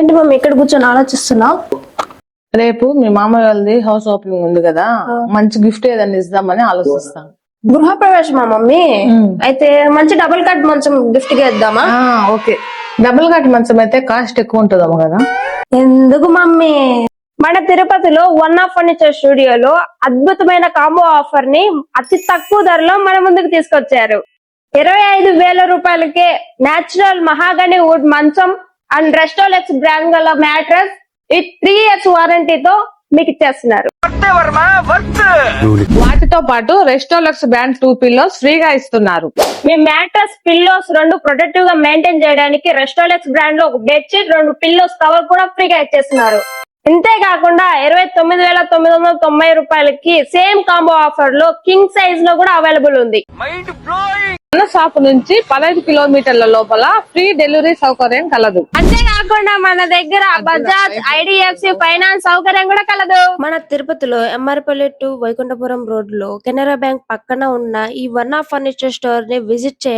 ఏంటి మమ్మీ ఇక్కడ కూర్చొని ఆలోచిస్తున్నావు? రేపు మీ మామయ్య వాళ్ళది హౌస్ ఓపెనింగ్ ఉంది కదా, మంచి గిఫ్ట్ ఏదైనా ఇద్దామని ఆలోచిస్తాను. గృహప్రవేశమా మమ్మీ? అయితే మంచి డబుల్ కట్ మంచం గిఫ్ట్ గా ఇద్దామా? ఓకే, డబుల్ కట్ మంచం అయితే కాస్ట్ ఎక్కువ ఉంటుందమ్మ కదా. ఎందుకు మమ్మీ, మన తిరుపతిలో వన్ ఆఫ్ ఫర్నిచర్ స్టూడియోలో అద్భుతమైన కాంబో ఆఫర్ ని అతి తక్కువ ధరలో మన ముందుకు తీసుకొచ్చారు. 25,000 రూపాయలకే నేచురల్ మహాగని వుడ్ మంచం అండ్ రెస్టోలెక్స్ బ్రాండ్ గల మ్యాట్రస్ విత్ 3 years వారంటీతో మీకు ఇచ్చేస్తున్నారు. వాటితో పాటు రెస్టోలక్స్ బ్రాండ్ 2 పిల్లోస్ ఫ్రీగా ఇస్తున్నారు. మీ మ్యాట్రస్ పిల్లోస్ 2 ప్రొటెక్టివ్ గా మెయింటైన్ చేయడానికి రెస్టోలెక్స్ బ్రాండ్ లో ఒక బెడ్షీట్ 2 పిల్లోస్ కవర్ కూడా ఫ్రీగా ఇచ్చేస్తున్నారు. ఇంతేకాకుండా 29,990 రూపాయలకి సేమ్ కాంబో ఆఫర్ లో కింగ్ సైజ్ లో కూడా అవైలబుల్ ఉంది. మన షాప్ నుంచి 15 కిలోమీటర్ల లోపల ఫ్రీ డెలివరీ సౌకర్యం కలదు. అంతేకాకుండా మన దగ్గర బజాజ్, ఐడిఎఫ్సి ఫైనాన్స్ సౌకర్యం కూడా కలదు. మన తిరుపతిలో ఎంఆర్పల్లి టు వైకుంఠపురం రోడ్ లో కెనరా బ్యాంక్ పక్కన ఉన్న ఈ వన్ ఆఫ్ ఫర్నిచర్ స్టోర్ ని విజిట్ చేయండి.